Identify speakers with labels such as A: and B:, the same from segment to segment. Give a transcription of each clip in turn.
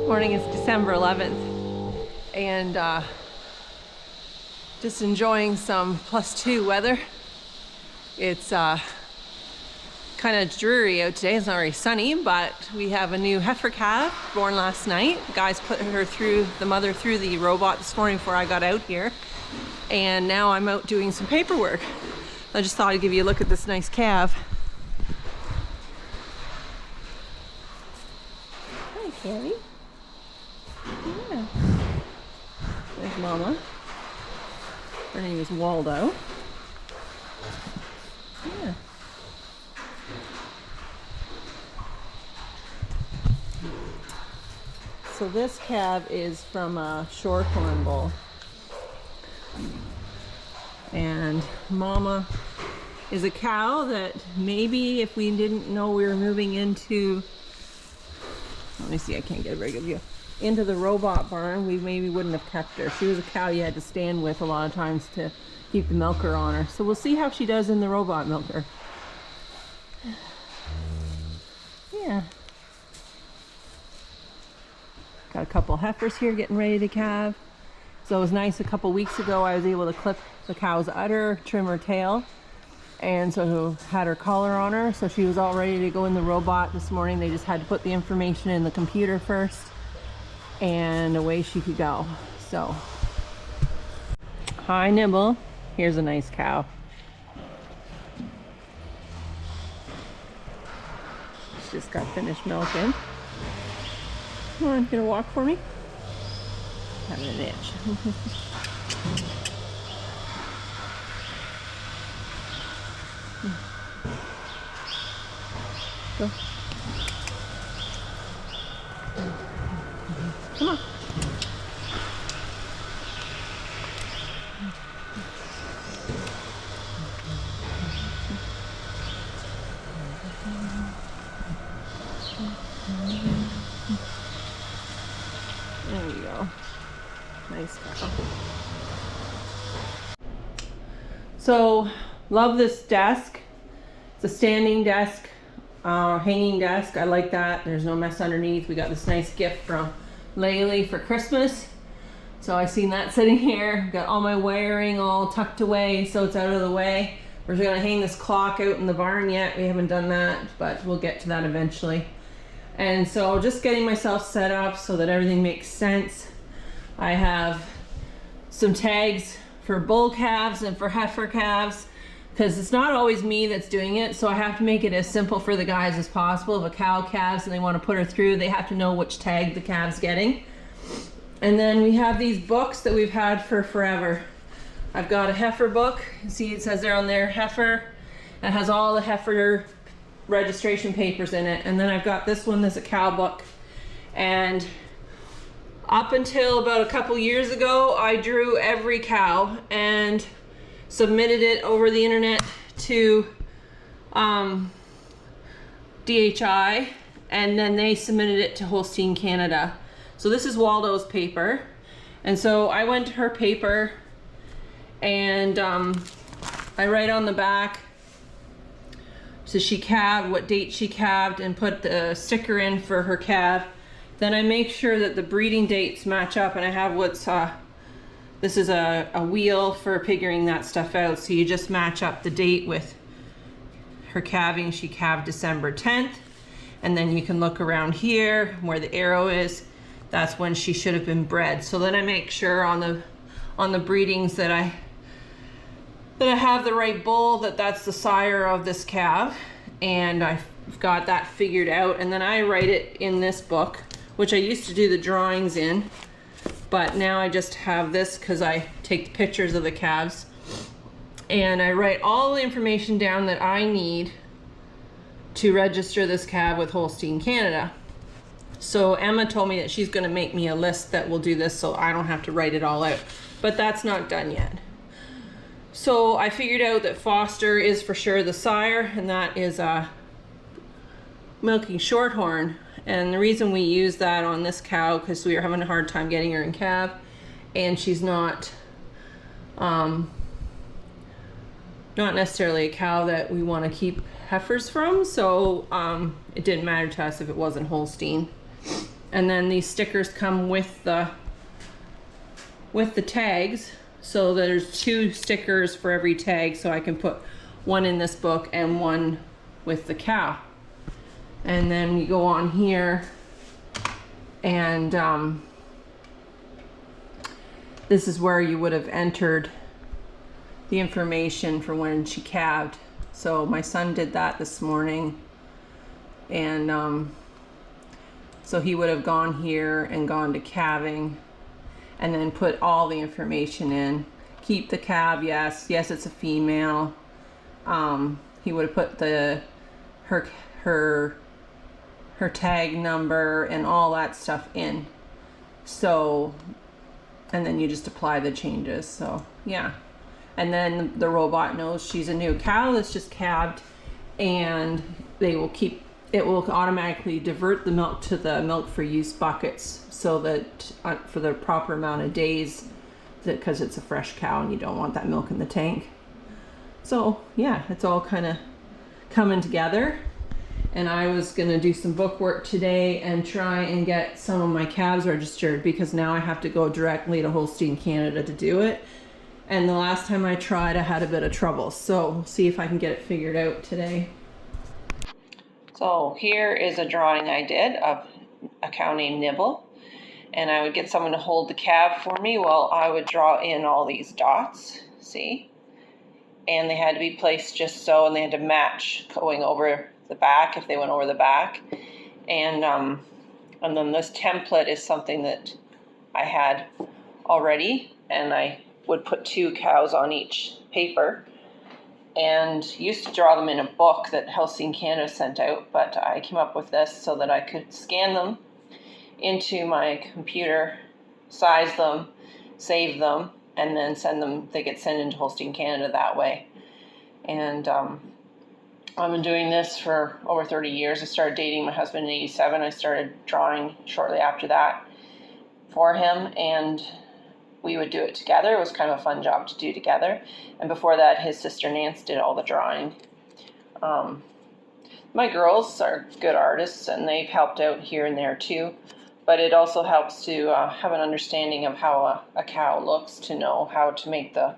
A: Morning is December 11th, and just enjoying some +2 weather. It's kind of dreary out today. It's not very sunny, but we have a new heifer calf born last night. Guys put the mother through the robot this morning before I got out here, and now I'm out doing some paperwork. I just thought I'd give you a look at this nice calf. Hi, Carrie. Yeah. There's Mama. Her name is Waldo. Yeah. So this calf is from a Shorthorn bull. And Mama is a cow that maybe if we didn't know we were moving into, let me see, I can't get a very good view, into the robot barn, we maybe wouldn't have kept her. She was a cow you had to stand with a lot of times to keep the milker on her. So we'll see how she does in the robot milker. Yeah. Got a couple heifers here getting ready to calve. So it was nice, a couple weeks ago I was able to clip the cow's udder, trim her tail, and so had her collar on her, so she was all ready to go in the robot this morning. They just had to put the information in the computer first, and away she could go. So, hi Nibble. Here's a nice cow. She just got finished milking. Come on, gonna walk for me? Having an itch. Go. Come on. There you go. Nice cow. So, love this desk. It's a standing desk, hanging desk. I like that. There's no mess underneath. We got this nice gift from Laylee for Christmas. So I seen that sitting here. Got all my wiring all tucked away so it's out of the way. We're gonna hang this clock out in the barn yet. We haven't done that, but we'll get to that eventually. And so just getting myself set up so that everything makes sense. I have some tags for bull calves and for heifer calves, because it's not always me that's doing it, so I have to make it as simple for the guys as possible. If a cow calves and they want to put her through, they have to know which tag the calf's getting. And then we have these books that we've had for forever. I've got a heifer book. See, it says there on there, heifer. It has all the heifer registration papers in it. And then I've got this one that's a cow book. And up until about a couple years ago, I drew every cow and submitted it over the internet to DHI, and then they submitted it to Holstein Canada. So this is Waldo's paper, and so I went to her paper, and I write on the back, so she calved, what date she calved, and put the sticker in for her calf. Then I make sure that the breeding dates match up, and I have what's this is a wheel for figuring that stuff out. So you just match up the date with her calving. She calved December 10th. And then you can look around here where the arrow is. That's when she should have been bred. So then I make sure on the breedings that I have the right bull, that's the sire of this calf. And I've got that figured out. And then I write it in this book, which I used to do the drawings in. But now I just have this because I take the pictures of the calves, and I write all the information down that I need to register this calf with Holstein Canada. So Emma told me that she's going to make me a list that will do this so I don't have to write it all out, but that's not done yet. So I figured out that Foster is for sure the sire, and that is milking Shorthorn. And the reason we use that on this cow, because we were having a hard time getting her in calf, and she's not necessarily a cow that we want to keep heifers from, so it didn't matter to us if it wasn't Holstein. And then these stickers come with the tags. So there's 2 stickers for every tag, so I can put one in this book and one with the cow. And then you go on here, and this is where you would have entered the information for when she calved. So my son did that this morning, and so he would have gone here and gone to calving and then put all the information in. Keep the calf, yes, it's a female. He would have put her tag number and all that stuff in. So, and then you just apply the changes. So yeah, and then the robot knows she's a new cow that's just calved, and it will automatically divert the milk to the milk for use buckets, so that for the proper amount of days, because it's a fresh cow and you don't want that milk in the tank. So yeah, it's all kind of coming together. And I was gonna do some book work today and try and get some of my calves registered, because now I have to go directly to Holstein Canada to do it. And the last time I tried, I had a bit of trouble. So we'll see if I can get it figured out today. So here is a drawing I did of a cow named Nibble. And I would get someone to hold the calf for me while I would draw in all these dots, see? And they had to be placed just so, and they had to match going over the back if they went over the back. And then this template is something that I had already, and I would put 2 cows on each paper, and used to draw them in a book that Holstein Canada sent out, but I came up with this so that I could scan them into my computer, size them, save them, and then send them. They get sent into Holstein Canada that way. And I've been doing this for over 30 years. I started dating my husband in 87. I started drawing shortly after that for him, and we would do it together. It was kind of a fun job to do together. And before that, his sister Nance did all the drawing. My girls are good artists, and they've helped out here and there too. But it also helps to have an understanding of how a cow looks, to know how to make the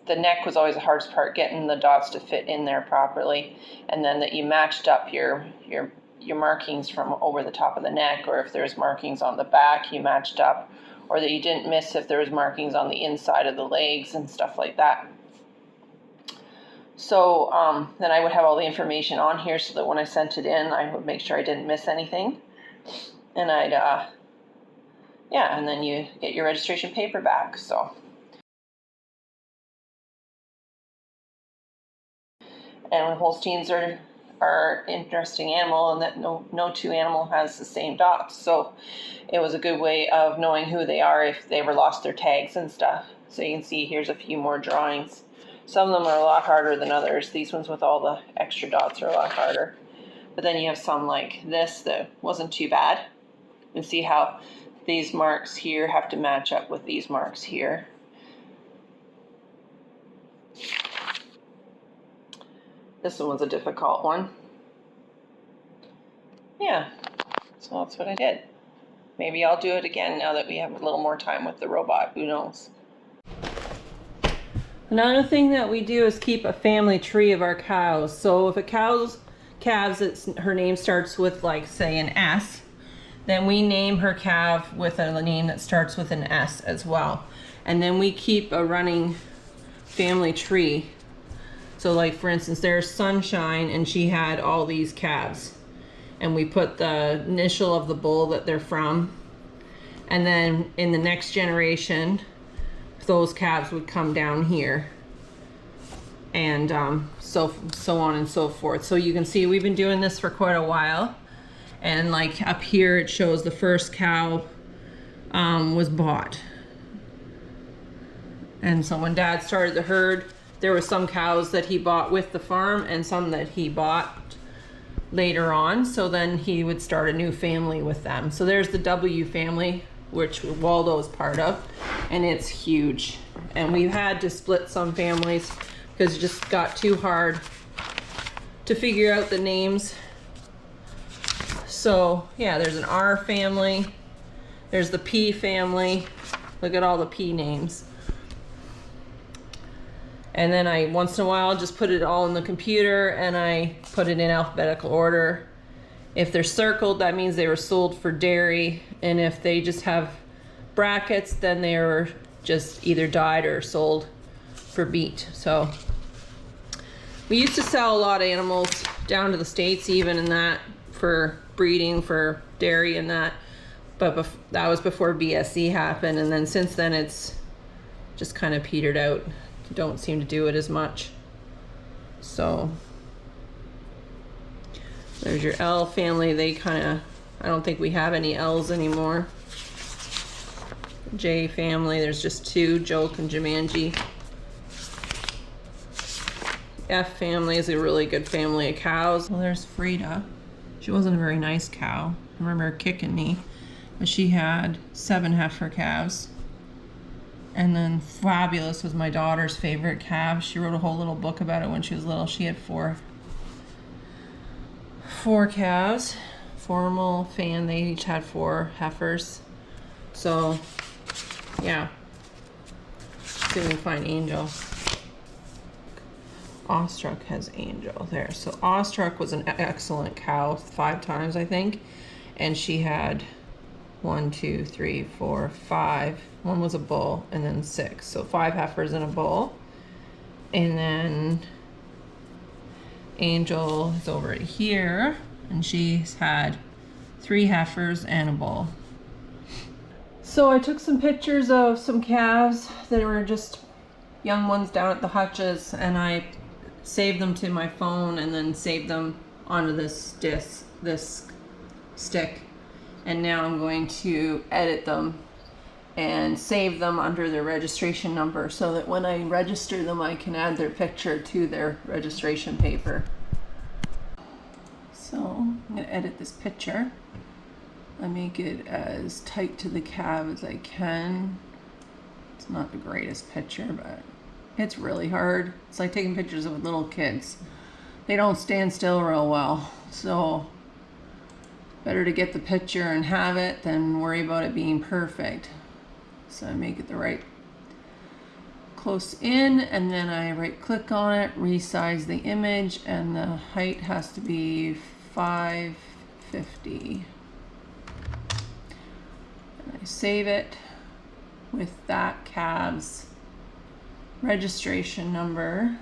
A: neck was always the hardest part, getting the dots to fit in there properly, and then that you matched up your markings from over the top of the neck, or if there's markings on the back, you matched up, or that you didn't miss if there was markings on the inside of the legs and stuff like that. So then I would have all the information on here, so that when I sent it in, I would make sure I didn't miss anything. And I'd, and then you get your registration paper back. So, and Holsteins are interesting animal, and that no 2 animal has the same dots. So it was a good way of knowing who they are if they ever lost their tags and stuff. So you can see here's a few more drawings. Some of them are a lot harder than others. These ones with all the extra dots are a lot harder. But then you have some like this that wasn't too bad. And see how these marks here have to match up with these marks here. This one was a difficult one. Yeah, so that's what I did. Maybe I'll do it again now that we have a little more time with the robot. Who knows? Another thing that we do is keep a family tree of our cows. So if a calves, her name starts with, like, say, an S, then we name her calf with a name that starts with an S as well. And then we keep a running family tree. So like, for instance, there's Sunshine, and she had all these calves. And we put the initial of the bull that they're from. And then in the next generation, those calves would come down here. And so on and so forth. So you can see we've been doing this for quite a while. And like up here it shows the first cow was bought. And so when Dad started the herd, there were some cows that he bought with the farm and some that he bought later on. So then he would start a new family with them. So there's the W family, which Waldo is part of, and it's huge. And we've had to split some families because it just got too hard to figure out the names. So yeah, there's an R family. There's the P family. Look at all the P names. And then I, once in a while, just put it all in the computer and I put it in alphabetical order. If they're circled, that means they were sold for dairy. And if they just have brackets, then they were just either died or sold for meat. So we used to sell a lot of animals down to the States even, and that for breeding, for dairy and that. But that was before BSE happened. And then since then, it's just kind of petered out. Don't seem to do it as much. So there's your L family. They kind of, I don't think we have any L's anymore. J family, there's just two, Joke and Jumanji. F family is a really good family of cows. Well, there's Frida. She wasn't a very nice cow. I remember her kicking me. But she had 7 heifer calves. And then Fabulous was my daughter's favorite calf. She wrote a whole little book about it when she was little. She had four calves. Formal, Fan, they each had 4 heifers. So, yeah. See if we can find Angel. Awestruck has Angel there. So Awestruck was an excellent cow 5 times, I think. And she had 1, 2, 3, 4, 5. One was a bull, and then 6. So 5 heifers and a bull. And then Angel is over here, and she's had 3 heifers and a bull. So I took some pictures of some calves that were just young ones down at the hutches, and I saved them to my phone and then saved them onto this stick. And now I'm going to edit them and save them under their registration number so that when I register them, I can add their picture to their registration paper. So I'm going to edit this picture. I make it as tight to the calf as I can. It's not the greatest picture, but it's really hard. It's like taking pictures of little kids. They don't stand still real well. So better to get the picture and have it than worry about it being perfect. So I make it the right close in, and then I right click on it, resize the image, and the height has to be 550. And I save it with that calf's registration number,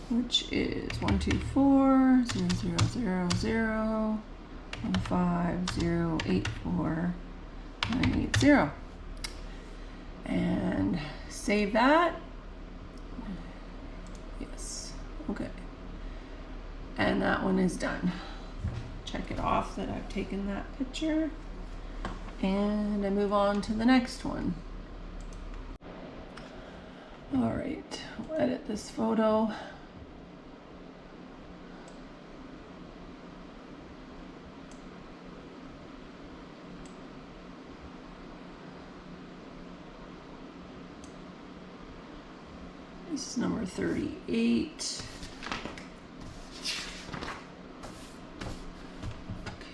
A: which is 124000015084980, and save that. Yes, okay, and that one is done. Check it off that I've taken that picture, and I move on to the next one. All right, we'll edit this photo. This is number 38.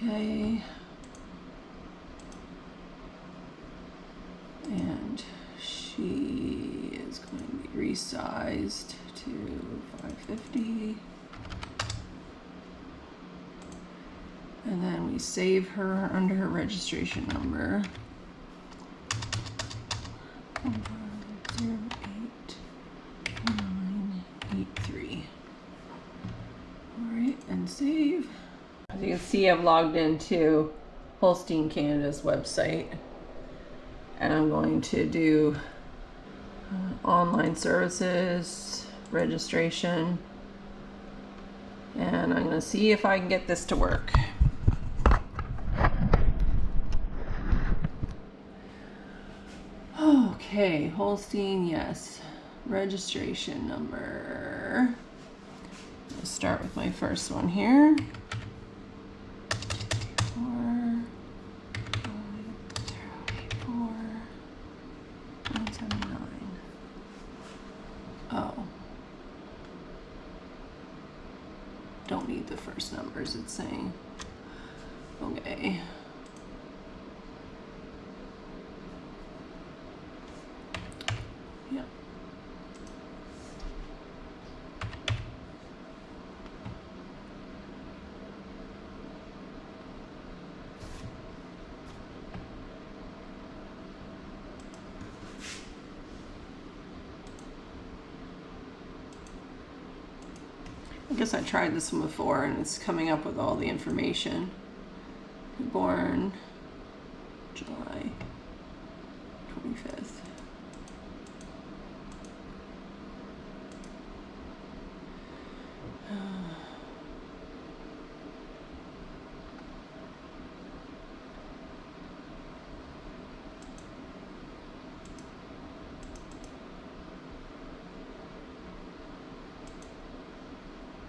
A: Okay. And she is going to be resized to 550. And then we save her under her registration number. 08983. All right, and save. As you can see, I've logged into Holstein Canada's website, and I'm going to do online services, registration, and I'm going to see if I can get this to work. Okay, Holstein, yes. Registration number. Let's start with my first one here. 45084 179. Oh. Don't need the first numbers it's saying. Okay. Yeah. I guess I tried this one before and it's coming up with all the information. Born July 25th.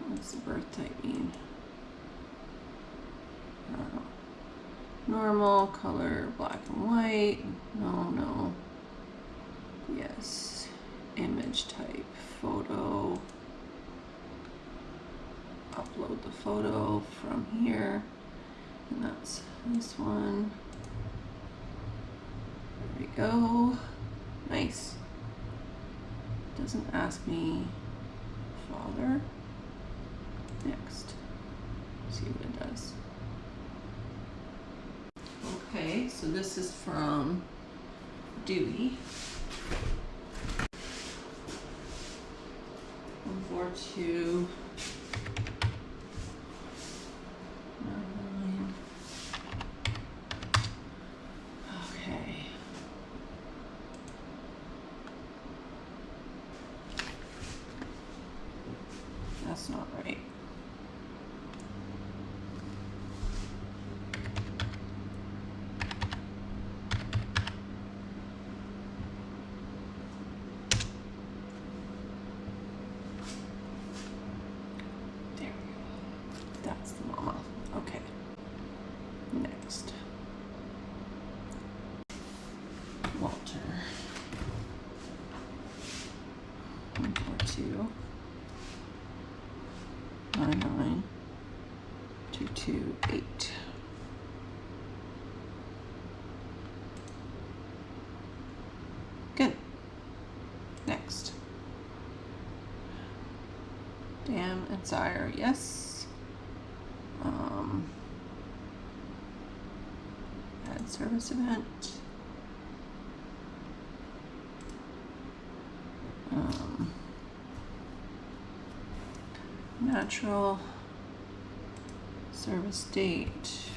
A: What's the birth type mean? Normal, color, black and white. No. Yes. Image type, photo. Upload the photo from here. And that's this one. There we go. Nice. Doesn't ask me father. Next. See what it does. Okay, so this is from Dewey. 142 99. Okay. That's not right. That's the mama. Okay. Next. Walter. 142 99 228. Good. Next. Dam and Sire, yes. Add service event. Natural service date.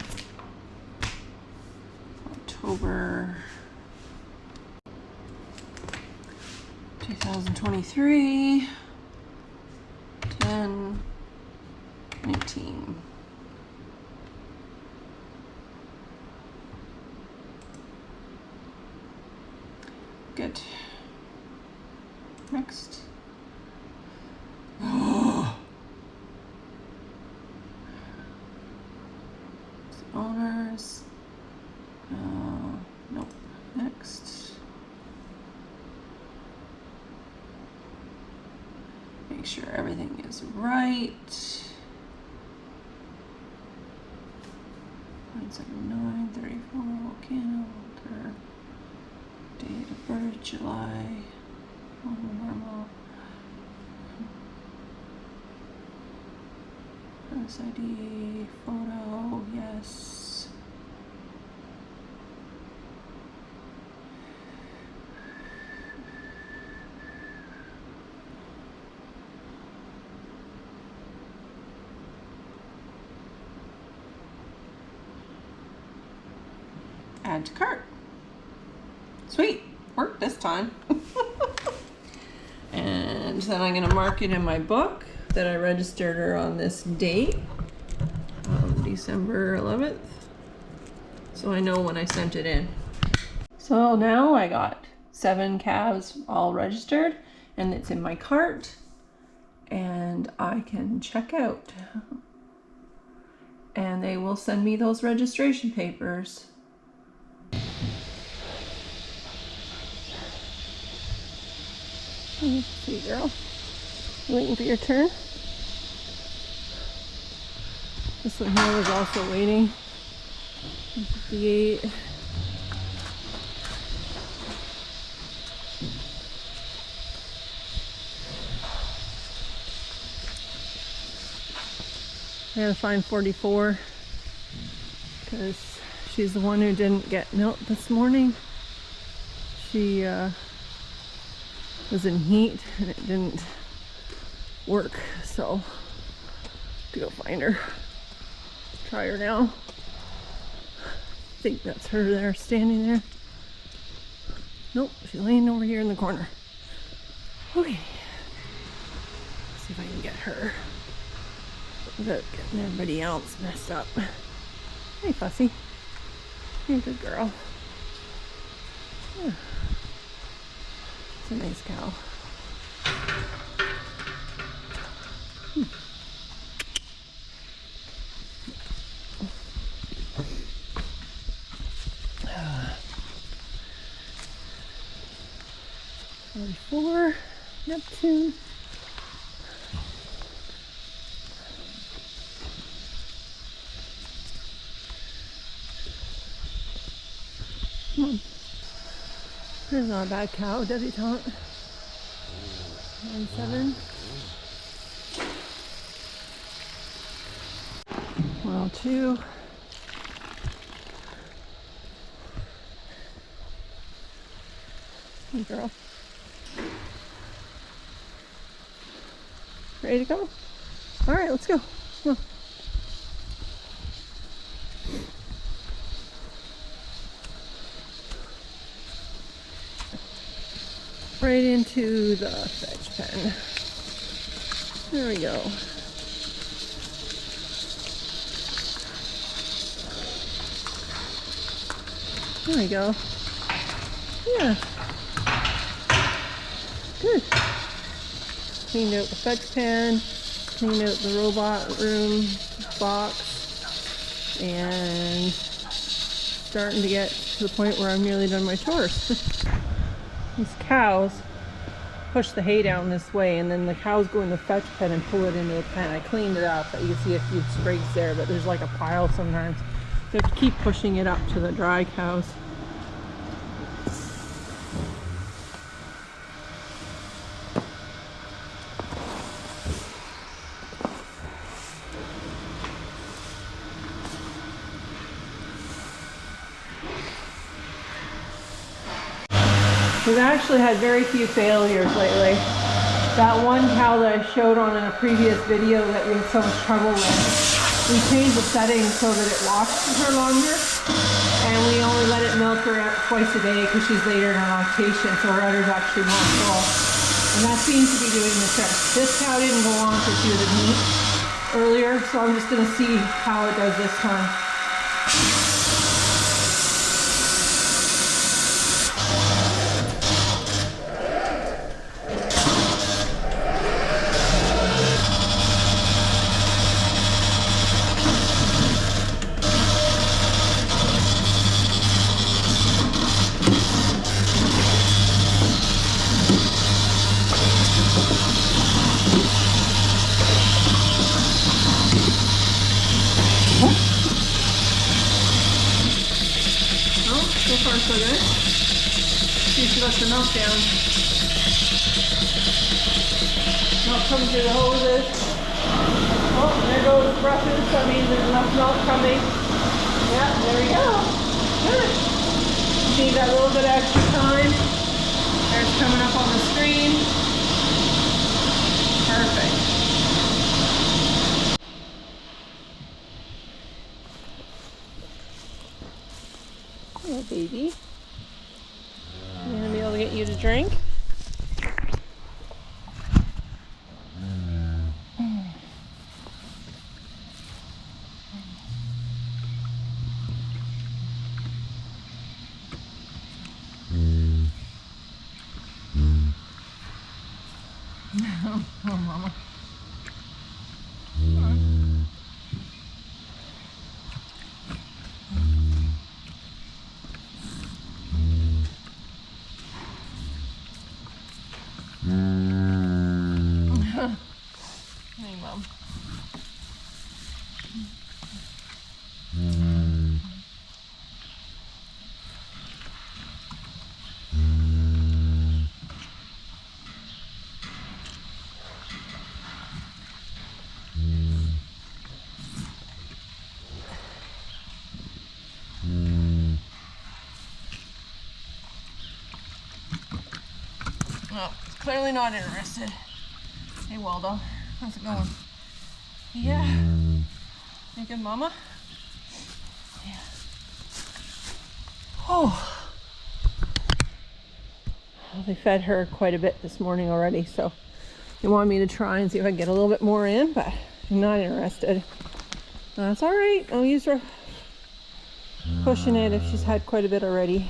A: October 2023. 10/19. Good. Next. Owners. Nope. Next. Make sure everything is right. 979 34 Volcano Walter. Date of birth July. Normal. Press ID. Photo. Yes. Add to cart. Sweet, worked this time. And then I'm gonna mark it in my book that I registered her on this date, December 11th. So I know when I sent it in. So now I got 7 calves all registered and it's in my cart and I can check out. And they will send me those registration papers. See, girl. You waiting for your turn? This one here was also waiting. 58. I gotta find 44 because she's the one who didn't get milk this morning. She was in heat and it didn't work, so to go find her. Try her now. I think that's her there, standing there. Nope, she's laying over here in the corner. Okay, let's see if I can get her without getting everybody else messed up. Hey, Fussy. You're a good girl. Yeah. It's a nice cow. Four, Neptune. Come on. This is not a bad cow, debutante. 9-7. Well, 2. Hey, girl. Ready to go? All right, let's go. Come on. Right into the fetch pen. There we go. There we go. Yeah. Good. Cleaned out the fetch pan, cleaned out the robot room box, and starting to get to the point where I'm nearly done my chores. These cows push the hay down this way, and then the cows go in the fetch pen and pull it into the pen. I cleaned it up, but you can see a few sprigs there, but there's like a pile sometimes. So you have to keep pushing it up to the dry cows. We've actually had very few failures lately. That one cow that I showed on a previous video that we had so much trouble with, we changed the settings so that it washes her longer, and we only let it milk her twice a day because she's later in her lactation, so her udder's actually more full. And that seems to be doing the trick. This cow didn't go on because she was in heat earlier, so I'm just going to see how it does this time. So far so good. See if she lets her milk down. Milk coming through the hoses. Oh, there goes the brushes. That means there's enough milk coming. Yeah, there we go. Good. Need that little bit of extra time. There's coming up on the screen. Perfect. Hello, baby. I'm gonna be able to get you to drink. Oh, mama. Oh, he's clearly not interested. Hey Waldo, how's it going? Yeah. You good, Mama? Yeah. Oh. Well, they fed her quite a bit this morning already, so they wanted me to try and see if I can get a little bit more in, but I'm not interested. That's all right. I'll use her pushing it if she's had quite a bit already.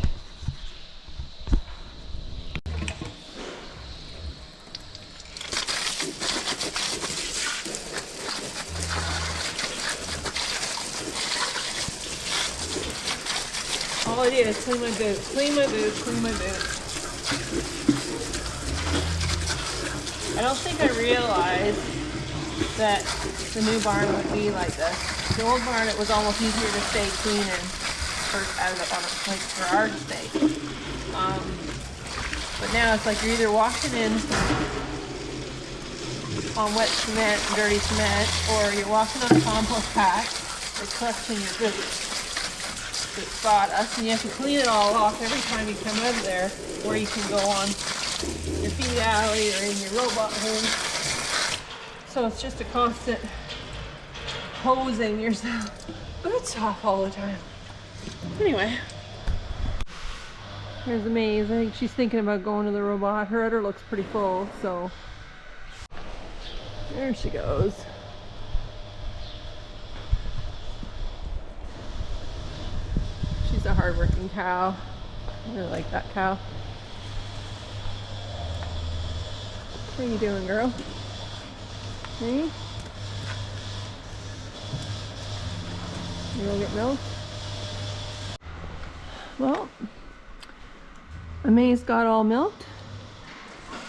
A: All I did is clean my boots, clean my boots, clean my boots. I don't think I realized that the new barn would be like this. The old barn, it was almost easier to stay clean and for our state. But now it's like you're either walking in on wet cement, dirty cement, or you're walking on a compost patch that's collecting your boots. It's sawdust, and you have to clean it all off every time you come out of there, or you can go on your feed alley or in your robot home. So it's just a constant hosing yourself boots off all the time. Anyway, here's the maze. I think she's thinking about going to the robot. Her udder looks pretty full, so there she goes. She's a hard-working cow. I really like that cow. What are you doing, girl? Hey? You gonna get milk? Well, Amaze got all milked.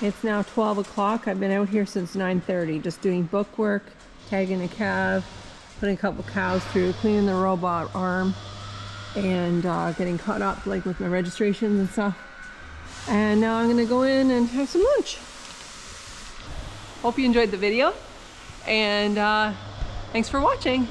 A: It's now 12 o'clock. I've been out here since 9:30, just doing book work, tagging a calf, putting a couple cows through, cleaning the robot arm, and getting caught up like with my registrations and stuff. And now I'm gonna go in and have some lunch. Hope you enjoyed the video, and thanks for watching.